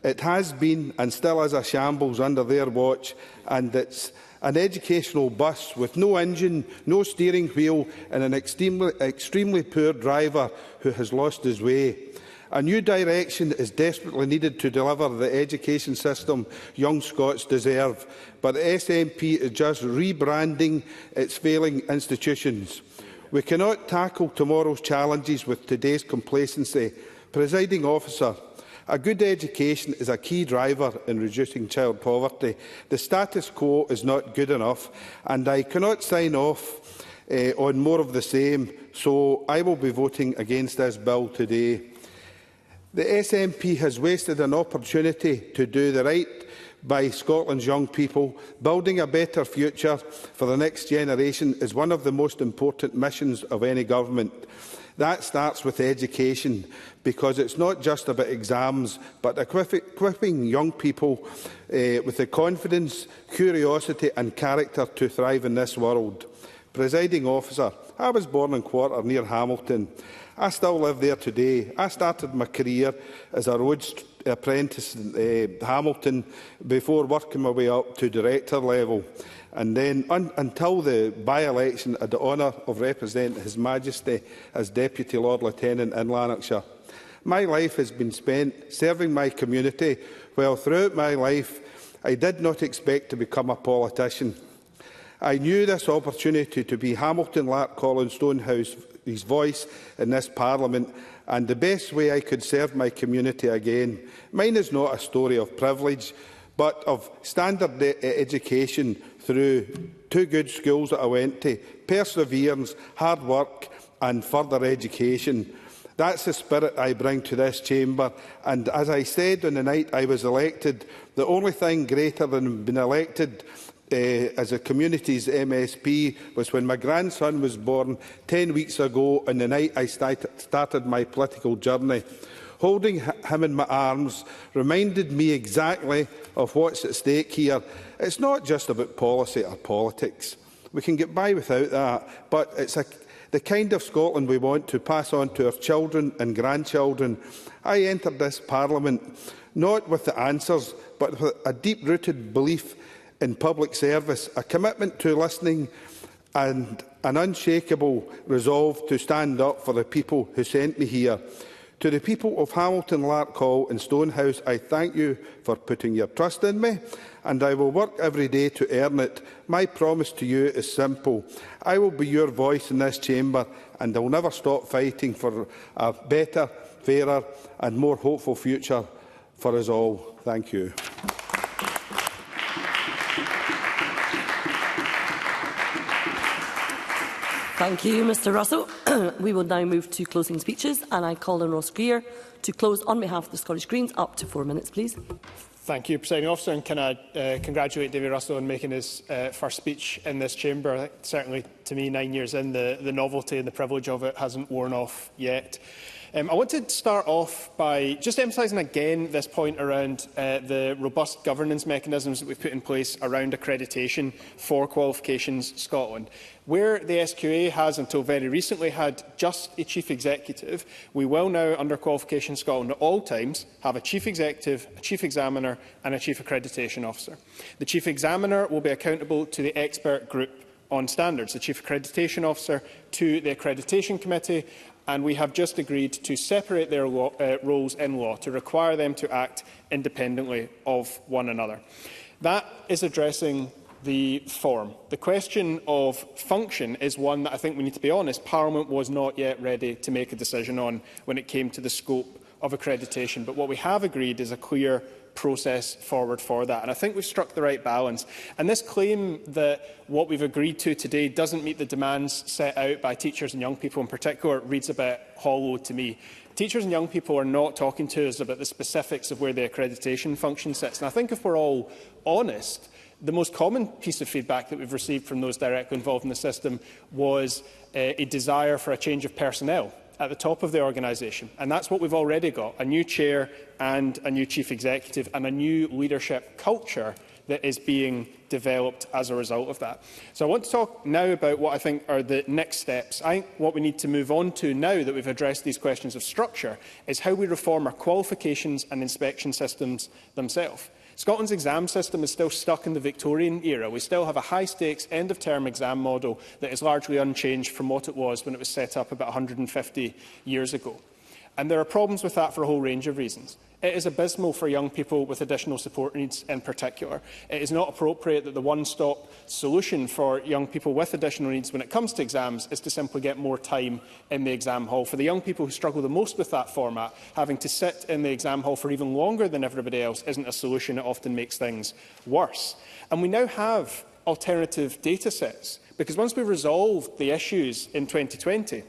it has been and still is a shambles under their watch, and it's an educational bus with no engine, no steering wheel and an extremely poor driver who has lost his way. A new direction is desperately needed to deliver the education system young Scots deserve, but the SNP is just rebranding its failing institutions. We cannot tackle tomorrow's challenges with today's complacency. Presiding Officer, a good education is a key driver in reducing child poverty. The status quo is not good enough, and I cannot sign off on more of the same, so I will be voting against this bill today. The SNP has wasted an opportunity to do the right by Scotland's young people. Building a better future for the next generation is one of the most important missions of any government. That starts with education, because it's not just about exams, but equipping young people with the confidence, curiosity and character to thrive in this world. Presiding Officer, I was born in Quarter near Hamilton. I still live there today. I started my career as a roads apprentice in Hamilton before working my way up to director level. And then, until the by-election, I had the honour of representing His Majesty as Deputy Lord Lieutenant in Lanarkshire. My life has been spent serving my community, while throughout my life I did not expect to become a politician. I knew this opportunity to be Hamilton, Larkhall and Stonehouse's voice in this Parliament, and the best way I could serve my community again. Mine is not a story of privilege, but of standard education through 2 good schools that I went to, perseverance, hard work and further education. That's the spirit I bring to this chamber, and as I said on the night I was elected, the only thing greater than being elected as a community's MSP was when my grandson was born 10 weeks ago, on the night I started my political journey. Holding him in my arms reminded me exactly of what's at stake here. It's not just about policy or politics. We can get by without that, but it's the kind of Scotland we want to pass on to our children and grandchildren. I entered this Parliament not with the answers, but with a deep-rooted belief in public service, a commitment to listening and an unshakable resolve to stand up for the people who sent me here. To the people of Hamilton, Larkhall and Stonehouse, I thank you for putting your trust in me, and I will work every day to earn it. My promise to you is simple. I will be your voice in this chamber, and I will never stop fighting for a better, fairer and more hopeful future for us all. Thank you. Thank you, Mr Russell. We will now move to closing speeches, and I call on Ross Greer to close on behalf of the Scottish Greens. Up to 4 minutes, please. Thank you, Presiding Officer, and can I congratulate David Russell on making his first speech in this chamber. Certainly, to me, 9 years in, the novelty and the privilege of it hasn't worn off yet. I want to start off by just emphasising again this point around the robust governance mechanisms that we've put in place around accreditation for Qualifications Scotland. Where the SQA has until very recently had just a Chief Executive, we will now, under Qualifications Scotland, at all times have a Chief Executive, a Chief Examiner and a Chief Accreditation Officer. The Chief Examiner will be accountable to the expert group on standards, the Chief Accreditation Officer to the Accreditation Committee, and we have just agreed to separate their roles in law, to require them to act independently of one another. That is addressing the form. The question of function is one that I think we need to be honest, Parliament was not yet ready to make a decision on when it came to the scope of accreditation. But what we have agreed is a clear process forward for that. And I think we've struck the right balance. And this claim that what we've agreed to today doesn't meet the demands set out by teachers and young people in particular reads a bit hollow to me. Teachers and young people are not talking to us about the specifics of where the accreditation function sits. And I think if we're all honest, the most common piece of feedback that we've received from those directly involved in the system was a desire for a change of personnel at the top of the organisation. And that's what we've already got, a new chair and a new chief executive and a new leadership culture that is being developed as a result of that. So I want to talk now about what I think are the next steps. I think what we need to move on to now that we've addressed these questions of structure is how we reform our qualifications and inspection systems themselves. Scotland's exam system is still stuck in the Victorian era. We still have a high-stakes end-of-term exam model that is largely unchanged from what it was when it was set up about 150 years ago. And there are problems with that for a whole range of reasons. It is abysmal for young people with additional support needs in particular. It is not appropriate that the one-stop solution for young people with additional needs when it comes to exams is to simply get more time in the exam hall. For the young people who struggle the most with that format, having to sit in the exam hall for even longer than everybody else isn't a solution. It often makes things worse. And we now have alternative data sets, because once we resolved the issues in 2020,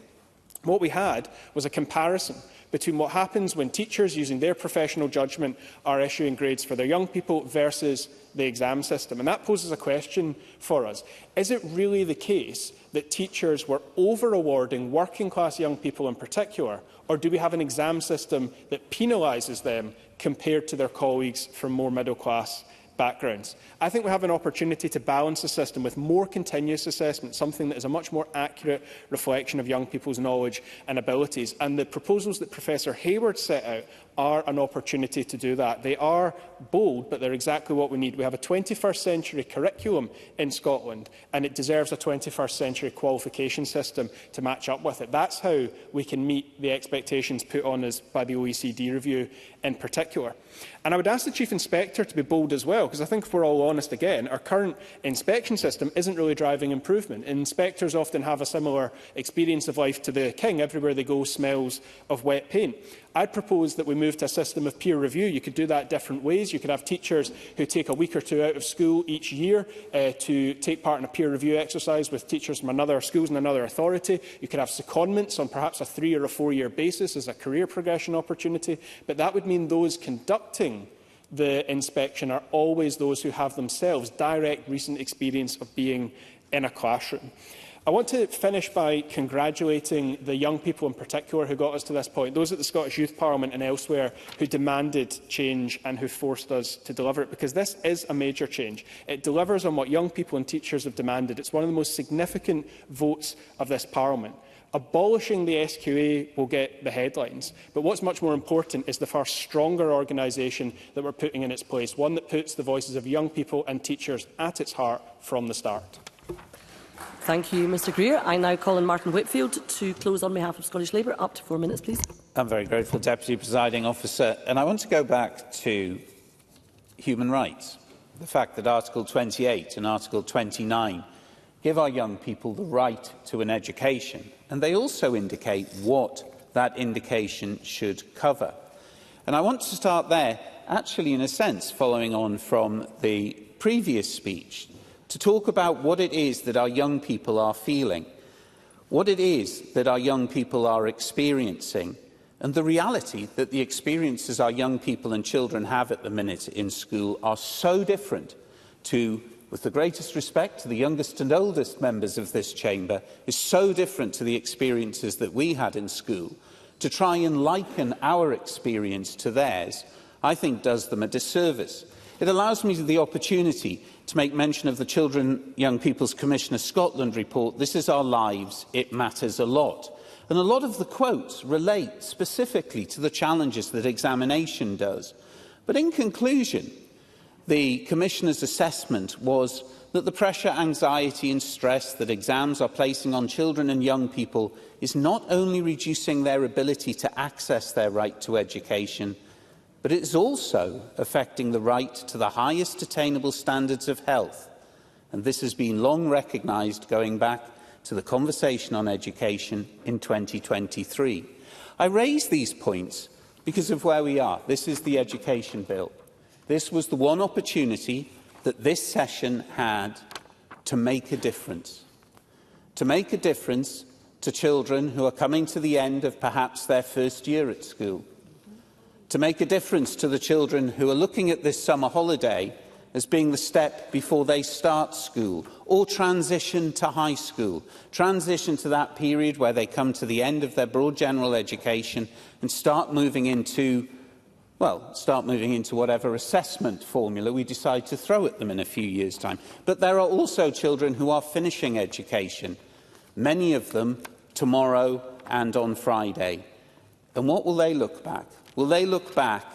what we had was a comparison between what happens when teachers, using their professional judgment, are issuing grades for their young people versus the exam system. And that poses a question for us. Is it really the case that teachers were over-awarding working-class young people in particular, or do we have an exam system that penalises them compared to their colleagues from more middle-class backgrounds? I think we have an opportunity to balance the system with more continuous assessment, something that is a much more accurate reflection of young people's knowledge and abilities. And the proposals that Professor Hayward set out are an opportunity to do that. They are bold, but they're exactly what we need. We have a 21st century curriculum in Scotland, and it deserves a 21st century qualification system to match up with it. That's how we can meet the expectations put on us by the OECD review in particular. And I would ask the Chief Inspector to be bold as well, because I think if we're all honest again, our current inspection system isn't really driving improvement. Inspectors often have a similar experience of life to the King. Everywhere they go smells of wet paint. I'd propose that we move to a system of peer review. You could do that different ways. You could have teachers who take a week or two out of school each year to take part in a peer review exercise with teachers from another schools and another authority. You could have secondments on perhaps a 3- or a 4-year basis as a career progression opportunity. But that would mean those conducting the inspection are always those who have themselves direct recent experience of being in a classroom. I want to finish by congratulating the young people in particular who got us to this point, those at the Scottish Youth Parliament and elsewhere who demanded change and who forced us to deliver it, because this is a major change. It delivers on what young people and teachers have demanded. It's one of the most significant votes of this Parliament. Abolishing the SQA will get the headlines, but what's much more important is the far stronger organisation that we're putting in its place, one that puts the voices of young people and teachers at its heart from the start. Thank you, Mr Greer. I now call on Martin Whitfield to close on behalf of Scottish Labour. Up to 4 minutes, please. I'm very grateful, Deputy Presiding Officer. And I want to go back to human rights. The fact that Article 28 and Article 29 give our young people the right to an education. And they also indicate what that indication should cover. And I want to start there, actually, in a sense, following on from the previous speech, to talk about what it is that our young people are feeling, what it is that our young people are experiencing, and the reality that the experiences our young people and children have at the minute in school are so different to, with the greatest respect to the youngest and oldest members of this chamber, is so different to the experiences that we had in school. To try and liken our experience to theirs, I think does them a disservice. It allows me the opportunity to make mention of the Children, Young People's Commissioner Scotland report, This is Our Lives, It Matters a Lot. And a lot of the quotes relate specifically to the challenges that examination does. But in conclusion, the Commissioner's assessment was that the pressure, anxiety and stress that exams are placing on children and young people is not only reducing their ability to access their right to education, but it is also affecting the right to the highest attainable standards of health. And this has been long recognised going back to the conversation on education in 2023. I raise these points because of where we are. This is the Education Bill. This was the one opportunity that this session had to make a difference. To make a difference to children who are coming to the end of perhaps their first year at school. To make a difference to the children who are looking at this summer holiday as being the step before they start school or transition to high school, transition to that period where they come to the end of their broad general education and start moving into whatever assessment formula we decide to throw at them in a few years' time. But there are also children who are finishing education, many of them tomorrow and on Friday. And what will they look back? Will they look back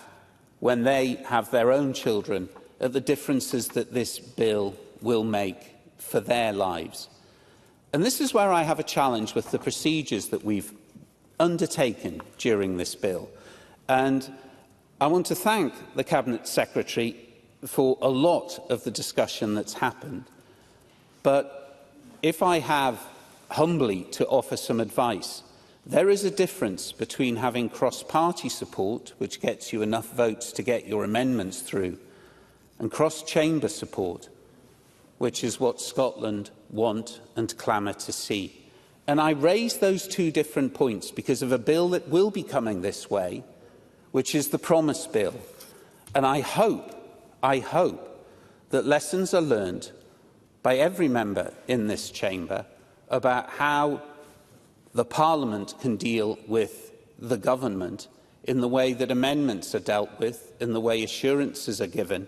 when they have their own children at the differences that this bill will make for their lives? And this is where I have a challenge with the procedures that we've undertaken during this bill. And I want to thank the Cabinet Secretary for a lot of the discussion that's happened. But if I have humbly to offer some advice, there is a difference between having cross-party support, which gets you enough votes to get your amendments through, and cross-chamber support, which is what Scotland want and clamour to see. And I raise those two different points because of a bill that will be coming this way, which is the Promise Bill. And I hope that lessons are learned by every member in this chamber about how the Parliament can deal with the government in the way that amendments are dealt with, in the way assurances are given,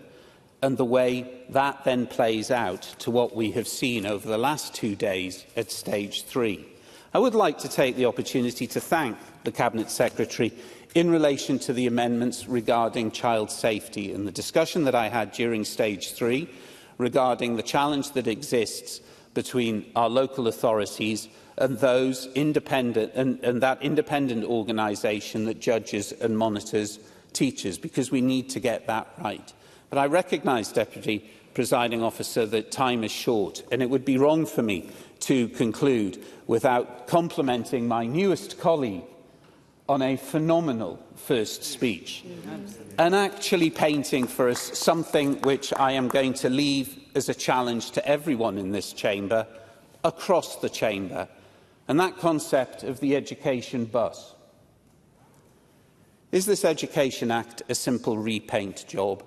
and the way that then plays out to what we have seen over the last 2 days at stage 3. I would like to take the opportunity to thank the Cabinet Secretary in relation to the amendments regarding child safety and the discussion that I had during stage 3 regarding the challenge that exists between our local authorities and those independent and that independent organisation that judges and monitors teachers, because we need to get that right. But I recognise, Deputy Presiding Officer, that time is short, and it would be wrong for me to conclude without complimenting my newest colleague on a phenomenal first speech and actually painting for us something which I am going to leave as a challenge to everyone in this chamber, across the chamber, and that concept of the education bus. Is this Education Act a simple repaint job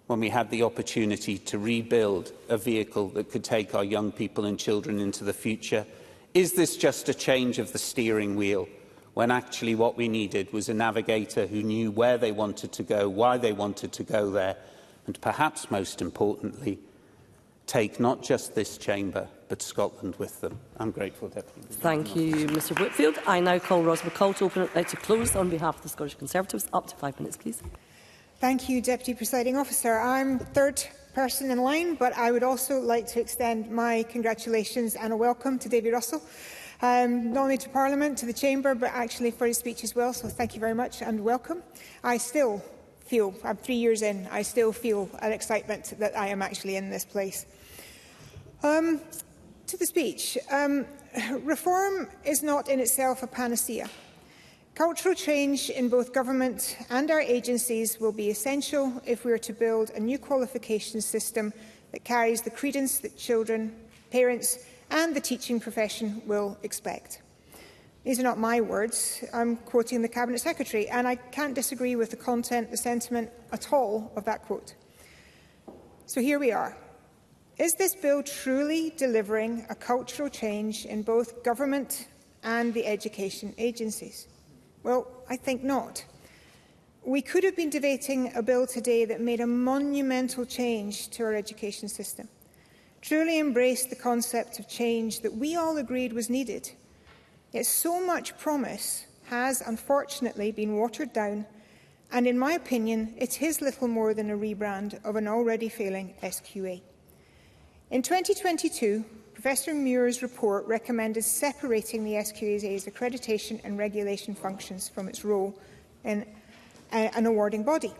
when we had the opportunity to rebuild a vehicle that could take our young people and children into the future? Is this just a change of the steering wheel when actually what we needed was a navigator who knew where they wanted to go, why they wanted to go there, and perhaps most importantly, take not just this chamber, but Scotland with them? I'm grateful, Deputy. Thank you, Mr Whitfield. I now call Ros McCall to close on behalf of the Scottish Conservatives. Up to 5 minutes, please. Thank you, Deputy Presiding Officer. I'm third person in line, but I would also like to extend my congratulations and a welcome to David Russell, not only to Parliament, to the Chamber, but actually for his speech as well. So thank you very much and welcome. I still feel, I'm 3 years in, I still feel an excitement that I am actually in this place. To the speech, reform is not in itself a panacea. Cultural change in both government and our agencies will be essential if we are to build a new qualification system that carries the credence that children, parents and the teaching profession will expect. These are not my words. I'm quoting the Cabinet Secretary, and I can't disagree with the content, the sentiment at all of that quote. So here we are. Is this bill truly delivering a cultural change in both government and the education agencies? Well, I think not. We could have been debating a bill today that made a monumental change to our education system, truly embraced the concept of change that we all agreed was needed. Yet so much promise has unfortunately been watered down, and in my opinion, it is little more than a rebrand of an already failing SQA. In 2022, Professor Muir's report recommended separating the SQA's accreditation and regulation functions from its role in an awarding body.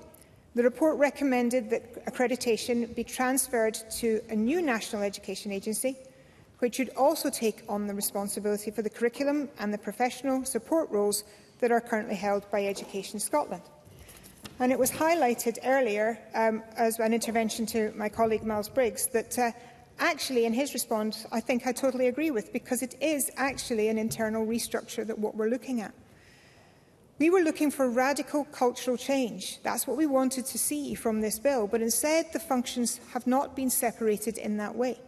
The report recommended that accreditation be transferred to a new national education agency, which should also take on the responsibility for the curriculum and the professional support roles that are currently held by Education Scotland. And it was highlighted earlier as an intervention to my colleague Miles Briggs that actually in his response I think I totally agree with, because it is actually an internal restructure that what we're looking at. We were looking for radical cultural change. That's what we wanted to see from this bill, but instead the functions have not been separated in that way.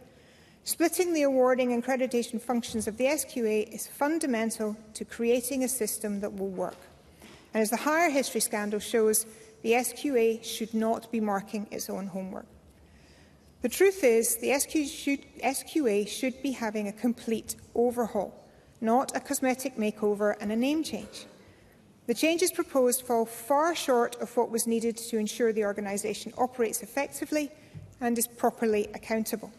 Splitting the awarding and accreditation functions of the SQA is fundamental to creating a system that will work. And as the Higher History scandal shows, the SQA should not be marking its own homework. The truth is, the SQA should be having a complete overhaul, not a cosmetic makeover and a name change. The changes proposed fall far short of what was needed to ensure the organisation operates effectively and is properly accountable.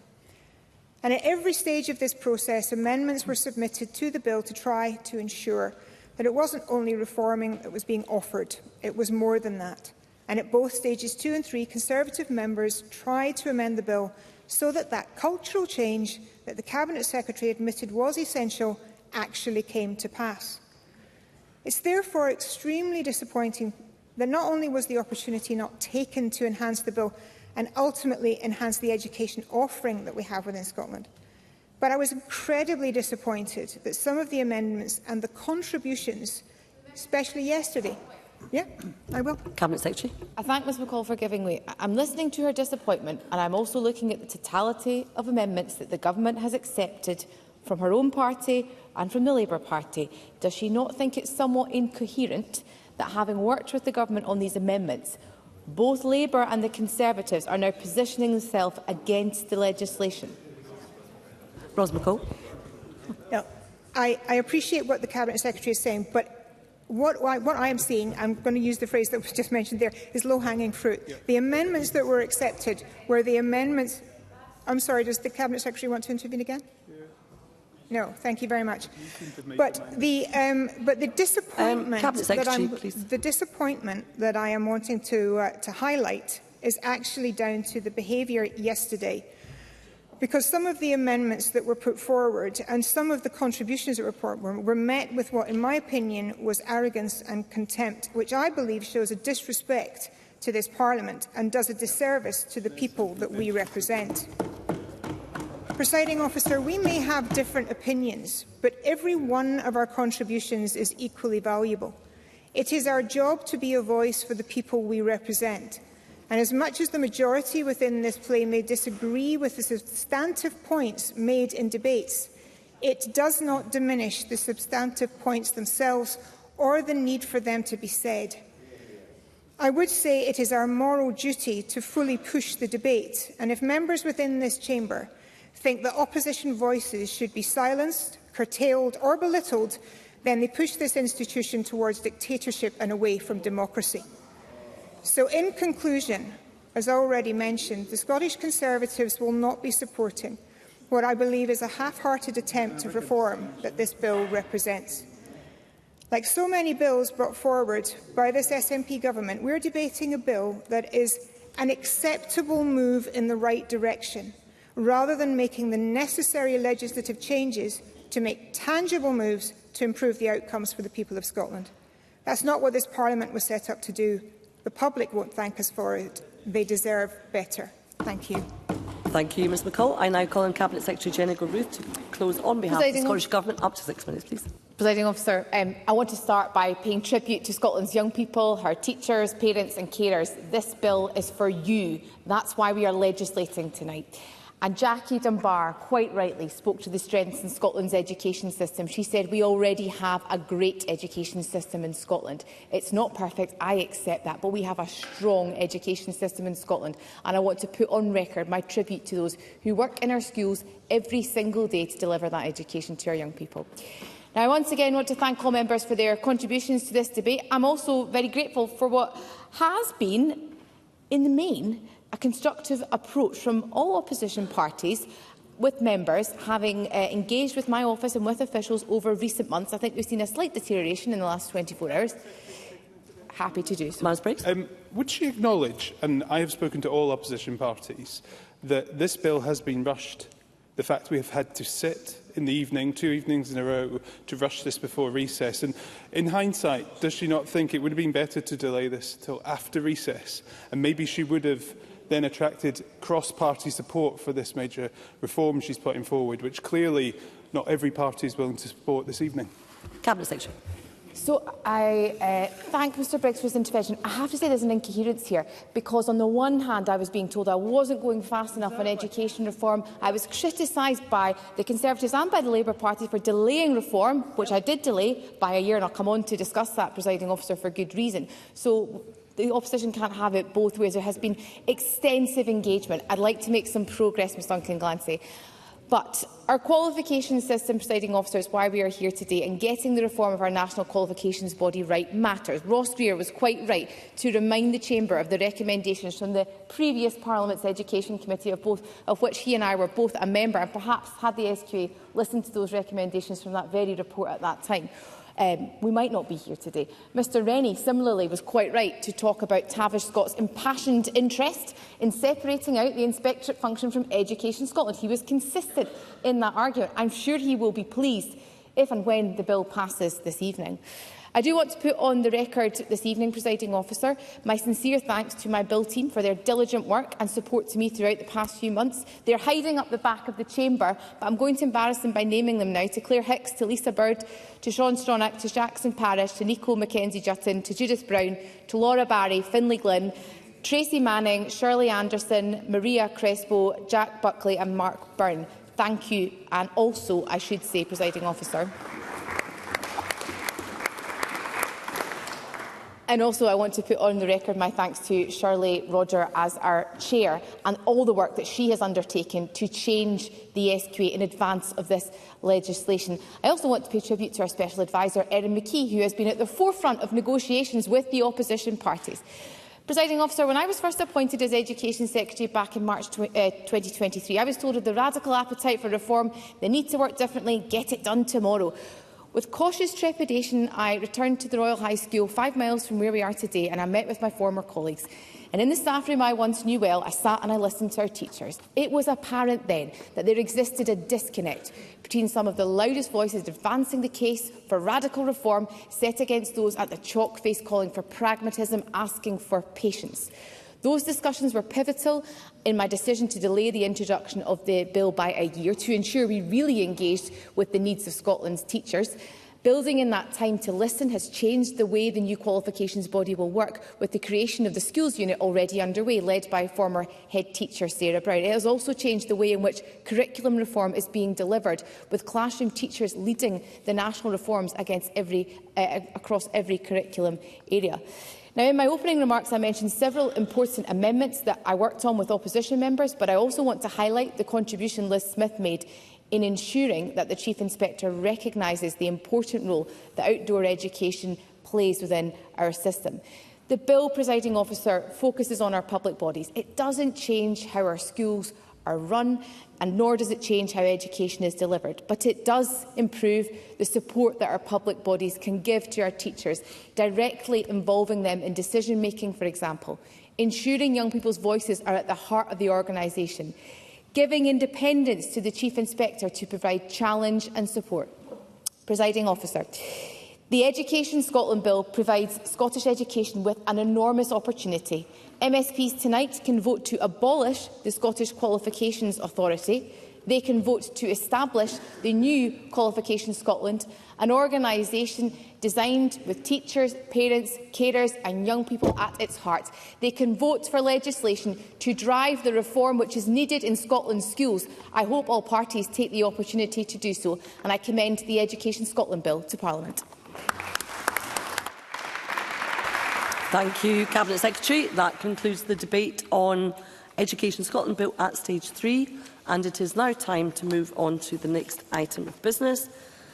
And at every stage of this process, amendments were submitted to the bill to try to ensure that it wasn't only reforming that was being offered, it was more than that. And at both stages 2 and 3, Conservative members tried to amend the bill so that that cultural change that the Cabinet Secretary admitted was essential actually came to pass. It's therefore extremely disappointing that not only was the opportunity not taken to enhance the bill and ultimately enhance the education offering that we have within Scotland, but I was incredibly disappointed that some of the amendments and the contributions, especially yesterday. Yeah, I will. Cabinet Secretary. I thank Ms McCall for giving way. I'm listening to her disappointment, and I'm also looking at the totality of amendments that the Government has accepted from her own party and from the Labour Party. Does she not think it's somewhat incoherent that, having worked with the Government on these amendments, both Labour and the Conservatives are now positioning themselves against the legislation? Ros McCall. No, I appreciate what the Cabinet Secretary is saying, but what I am seeing, I'm going to use the phrase that was just mentioned there, is low-hanging fruit. Yeah. The amendments that were accepted were the amendments... I'm sorry, does the Cabinet Secretary want to intervene again? No, thank you very much. But the disappointment that I am wanting to highlight is actually down to the behaviour yesterday, because some of the amendments that were put forward and some of the contributions that were put forward were met with what, in my opinion, was arrogance and contempt, which I believe shows a disrespect to this Parliament and does a disservice to the people that we represent. Presiding Officer, we may have different opinions, but every one of our contributions is equally valuable. It is our job to be a voice for the people we represent. And as much as the majority within this play may disagree with the substantive points made in debates, it does not diminish the substantive points themselves or the need for them to be said. I would say it is our moral duty to fully push the debate, and if members within this chamber think that opposition voices should be silenced, curtailed or belittled, then they push this institution towards dictatorship and away from democracy. So in conclusion, as already mentioned, the Scottish Conservatives will not be supporting what I believe is a half-hearted attempt to reform that this bill represents. Like so many bills brought forward by this SNP government, we are debating a bill that is an acceptable move in the right direction, rather than making the necessary legislative changes to make tangible moves to improve the outcomes for the people of Scotland. That's not what this Parliament was set up to do. The public won't thank us for it. They deserve better. Thank you. Thank you, Ms McCall. I now call on Cabinet Secretary Jenny Gilruth to close on behalf of the Scottish Government. Up to 6 minutes, please. Presiding Officer, I want to start by paying tribute to Scotland's young people, her teachers, parents and carers. This bill is for you. That's why we are legislating tonight. And Jackie Dunbar, quite rightly, spoke to the strengths in Scotland's education system. She said we already have a great education system in Scotland. It's not perfect, I accept that, but we have a strong education system in Scotland. And I want to put on record my tribute to those who work in our schools every single day to deliver that education to our young people. Now, I once again want to thank all members for their contributions to this debate. I'm also very grateful for what has been, in the main, a constructive approach from all opposition parties, with members having engaged with my office and with officials over recent months. I think we've seen a slight deterioration in the last 24 hours. Happy to do so. Miles Briggs. Would she acknowledge, and I have spoken to all opposition parties, that this bill has been rushed the fact we have had to sit in the evening, 2 evenings in a row, to rush this before recess. And in hindsight, does she not think it would have been better to delay this till after recess? And maybe she would have then attracted cross-party support for this major reform she's putting forward, which clearly not every party is willing to support this evening. Cabinet Secretary. So I thank Mr Briggs for his intervention. I have to say there's an incoherence here, because on the one hand I was being told I wasn't going fast enough on education reform. I was criticised by the Conservatives and by the Labour Party for delaying reform, which I did delay by a year, and I'll come on to discuss that, Presiding Officer, for good reason. So the opposition can't have it both ways. There has been extensive engagement. I'd like to make some progress, Ms Duncan Glancy. But our qualification system, Presiding Officer, is why we are here today, and getting the reform of our national qualifications body right matters. Ross Greer was quite right to remind the Chamber of the recommendations from the previous Parliament's Education Committee, of which he and I were both a member, and perhaps had the SQA listened to those recommendations from that very report at that time, we might not be here today. Mr Rennie, similarly, was quite right to talk about Tavish Scott's impassioned interest in separating out the inspectorate function from Education Scotland. He was consistent in that argument. I'm sure he will be pleased if and when the bill passes this evening. I do want to put on the record this evening, Presiding Officer, my sincere thanks to my Bill team for their diligent work and support to me throughout the past few months. They are hiding up the back of the chamber, but I'm going to embarrass them by naming them now: to Claire Hicks, to Lisa Bird, to Sean Stronach, to Jackson Parish, to Nico Mackenzie-Jutton, to Judith Brown, to Laura Barry, Finlay Glynn, Tracy Manning, Shirley Anderson, Maria Crespo, Jack Buckley and Mark Byrne. Thank you, and also, I should say, Presiding Officer. And also I want to put on the record my thanks to Shirley Roger as our chair, and all the work that she has undertaken to change the SQA in advance of this legislation. I also want to pay tribute to our Special Advisor, Erin McKee, who has been at the forefront of negotiations with the opposition parties. Presiding Officer, when I was first appointed as Education Secretary back in March 2023, I was told of the radical appetite for reform, the need to work differently, get it done tomorrow. With cautious trepidation, I returned to the Royal High School 5 miles from where we are today, and I met with my former colleagues. And in the staff room I once knew well, I sat and I listened to our teachers. It was apparent then that there existed a disconnect between some of the loudest voices advancing the case for radical reform set against those at the chalk face calling for pragmatism, asking for patience. Those discussions were pivotal in my decision to delay the introduction of the bill by a year to ensure we really engaged with the needs of Scotland's teachers. Building in that time to listen has changed the way the new qualifications body will work, with the creation of the schools unit already underway, led by former head teacher Sarah Brown. It has also changed the way in which curriculum reform is being delivered, with classroom teachers leading the national reforms across every curriculum area. Now, in my opening remarks, I mentioned several important amendments that I worked on with opposition members, but I also want to highlight the contribution Liz Smith made in ensuring that the Chief Inspector recognises the important role that outdoor education plays within our system. The bill, Presiding Officer, focuses on our public bodies. It doesn't change how our schools are run, and nor does it change how education is delivered. But it does improve the support that our public bodies can give to our teachers, directly involving them in decision-making, for example, ensuring young people's voices are at the heart of the organisation, giving independence to the Chief Inspector to provide challenge and support. Presiding Officer, the Education Scotland Bill provides Scottish education with an enormous opportunity. MSPs tonight can vote to abolish the Scottish Qualifications Authority. They can vote to establish the new Qualifications Scotland, an organisation designed with teachers, parents, carers and young people at its heart. They can vote for legislation to drive the reform which is needed in Scotland's schools. I hope all parties take the opportunity to do so, and I commend the Education Scotland Bill to Parliament. Thank you, Cabinet Secretary. That concludes the debate on Education Scotland Bill at stage 3, and it is now time to move on to the next item of business.